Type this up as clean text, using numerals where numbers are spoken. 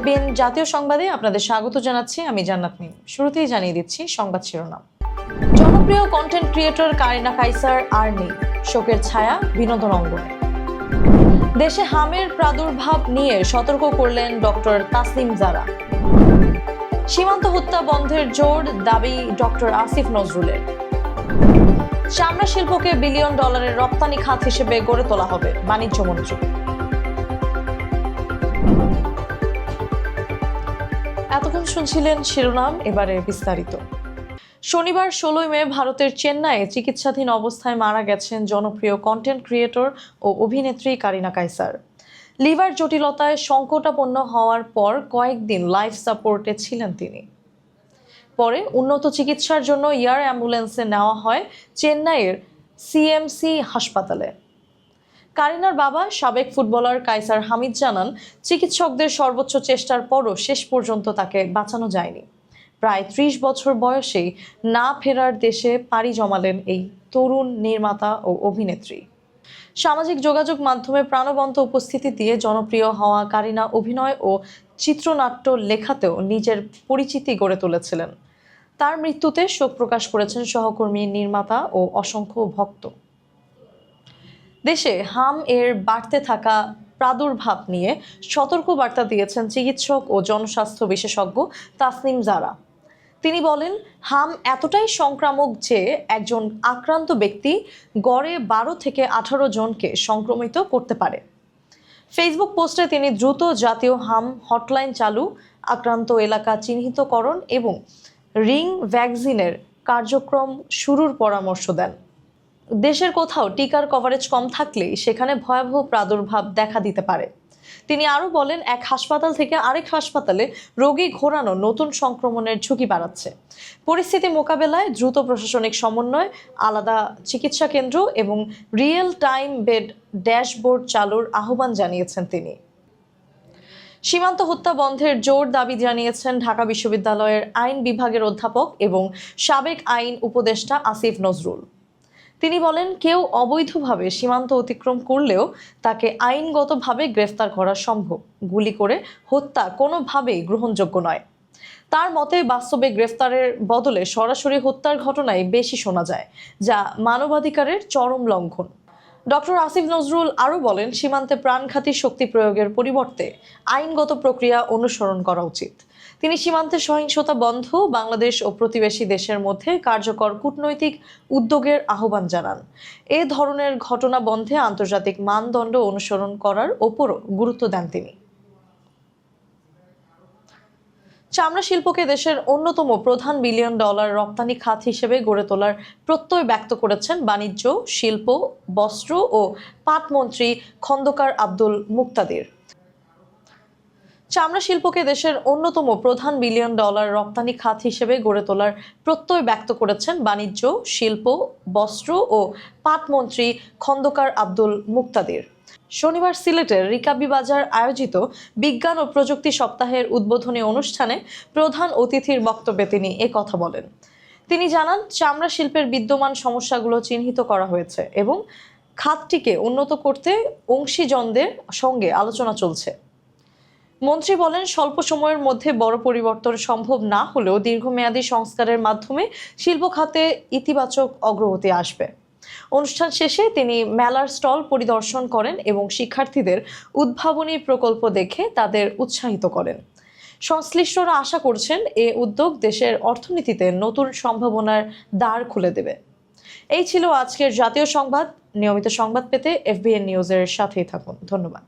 এফবিএন জাতীয় সংবাদে আপনাদের স্বাগত জানাচ্ছি। আমি জান্নাত মিম। শুরুতেই জানিয়ে দিচ্ছি সংবাদ শিরোনাম। জনপ্রিয় কন্টেন্ট ক্রিয়েটর কারিনা কাইসার আর নেই, শোকের ছায়া বিনোদন অঙ্গনে। দেশে হামের প্রাদুর্ভাব নিয়ে সতর্ক করলেন ডক্টর তাসনিম জারা। সীমান্ত হত্যা বন্ধের জোর দাবি ডক্টর আসিফ নজরুলের। চামড়া শিল্পকে বিলিয়ন ডলারের রপ্তানি খাত হিসেবে গড়ে তোলা হবে, বাণিজ্য মন্ত্রী। এতক্ষণ শুনছিলেন শিরোনাম, এবারে বিস্তারিত। শনিবার 16 মে ভারতের চেন্নাইয়ে চিকিৎসাধীন অবস্থায় মারা গেছেন জনপ্রিয় কন্টেন্ট ক্রিয়েটর ও অভিনেত্রী কারিনা কাইসার। লিভার জটিলতায় সংকটাপন্ন হওয়ার পর কয়েকদিন লাইফ সাপোর্টে ছিলেন তিনি। পরে উন্নত চিকিৎসার জন্য এয়ার অ্যাম্বুলেন্সে নেওয়া হয় চেন্নাইয়ের সিএমসি হাসপাতালে। কারিনার বাবা সাবেক ফুটবলার কাইসার হামিদ জানান, চিকিৎসকদের সর্বোচ্চ চেষ্টার পরও শেষ পর্যন্ত তাকে বাঁচানো যায়নি। প্রায় 30 বছর বয়সেই না ফেরার দেশে পাড়ি জমালেন এই তরুণ নির্মাতা ও অভিনেত্রী। সামাজিক যোগাযোগ মাধ্যমে প্রাণবন্ত উপস্থিতি দিয়ে জনপ্রিয় হওয়া কারিনা অভিনয় ও চিত্রনাট্য লেখাতেও নিজের পরিচিতি গড়ে তুলেছিলেন। তার মৃত্যুতে শোক প্রকাশ করেছেন সহকর্মী, নির্মাতা ও অসংখ্য ভক্ত। দেশে হাম এর বাড়তে থাকা প্রাদুর্ভাব নিয়ে সতর্ক বার্তা দিয়েছেন চিকিৎসক ও জনস্বাস্থ্য বিশেষজ্ঞ তাসনিম জারা। তিনি বলেন, হাম এতটাই সংক্রামক যে একজন আক্রান্ত ব্যক্তি গড়ে 12 থেকে 18 জনকে সংক্রমিত করতে পারে। ফেসবুক পোস্টে তিনি দ্রুত জাতীয় হাম হটলাইন চালু, আক্রান্ত এলাকা চিহ্নিতকরণ এবং রিং ভ্যাকসিনের কার্যক্রম শুরুর পরামর্শ দেন। দেশের কোথাও টিকার কভারেজ কম থাকলেই সেখানে ভয়াবহ প্রাদুর্ভাব দেখা দিতে পারে। তিনি আরও বলেন, এক হাসপাতাল থেকে আরেক হাসপাতালে রোগী ঘোরানো নতুন সংক্রমণের ঝুঁকি বাড়াচ্ছে। পরিস্থিতি মোকাবেলায় দ্রুত প্রশাসনিক সমন্বয়, আলাদা চিকিৎসা কেন্দ্র এবং রিয়েল টাইম বেড ড্যাশবোর্ড চালুর আহ্বান জানিয়েছেন তিনি। সীমান্ত হত্যা বন্ধের জোর দাবি জানিয়েছেন ঢাকা বিশ্ববিদ্যালয়ের আইন বিভাগের অধ্যাপক এবং সাবেক আইন উপদেষ্টা আসিফ নজরুল। তিনি বলেন, কেউ অবৈধভাবে সীমান্ত অতিক্রম করলেও তাকে আইনগতভাবে গ্রেফতার করা সম্ভব। গুলি করে হত্যা কোনোভাবেই গ্রহণযোগ্য নয়। তার মতে, বাস্তবে গ্রেফতারের বদলে সরাসরি হত্যার ঘটনাই বেশি শোনা যায়, যা মানবাধিকারের চরম লঙ্ঘন। ডক্টর আসিফ নজরুল আরও বলেন, সীমান্তে প্রাণঘাতী শক্তি প্রয়োগের পরিবর্তে আইনগত প্রক্রিয়া অনুসরণ করা উচিত। তিনি সীমান্তের সহিংসতা বন্ধ, বাংলাদেশ ও প্রতিবেশী দেশের মধ্যে কার্যকর কূটনৈতিক উদ্যোগের আহ্বান জানান। এ ধরনের ঘটনা বন্ধে আন্তর্জাতিক মানদণ্ড অনুসরণ করার ওপরও গুরুত্ব দেন তিনি। চামড়া শিল্পকে দেশের অন্যতম প্রধান বিলিয়ন ডলার রপ্তানি খাত হিসেবে গড়ে তোলার প্রত্যয় ব্যক্ত করেছেন বাণিজ্য, শিল্প, বস্ত্র ও পাট মন্ত্রী খন্দকার আব্দুল মুক্তাদির। চামড়া শিল্পকে দেশের অন্যতম প্রধান বিলিয়ন ডলার রপ্তানি খাত হিসেবে গড়ে তোলার প্রত্যয় ব্যক্ত করেছেন বাণিজ্য, শিল্প, বস্ত্র ও পাট মন্ত্রী খন্দকার আব্দুল মুক্তাদির। শনিবার সিলেটের রিকাবি বাজার আয়োজিত বিজ্ঞান ও প্রযুক্তি সপ্তাহের উদ্বোধনী অনুষ্ঠানে প্রধান অতিথির বক্তব্যে তিনি কথা বলেন। তিনি জানান, চামড়া শিল্পের বিদ্যমান সমস্যাগুলো চিহ্নিত করা হয়েছে এবং খাতটিকে উন্নত করতে অংশীজনদের সঙ্গে আলোচনা চলছে। মন্ত্রী বলেন, স্বল্প সময়ের মধ্যে বড় পরিবর্তন সম্ভব না হলেও দীর্ঘমেয়াদী সংস্কারের মাধ্যমে শিল্প খাতে ইতিবাচক অগ্রগতি আসবে। অনুষ্ঠান শেষে তিনি মেলার স্টল পরিদর্শন করেন এবং শিক্ষার্থীদের উদ্ভাবনী প্রকল্প দেখে তাদের উৎসাহিত করেন। সংশ্লিষ্টরা আশা করছেন এ উদ্যোগ দেশের অর্থনীতিতে নতুন সম্ভাবনার দ্বার খুলে দেবে। এই ছিল আজকের জাতীয় সংবাদ। নিয়মিত সংবাদ পেতে এফবিএন নিউজের সাথেই থাকুন। ধন্যবাদ।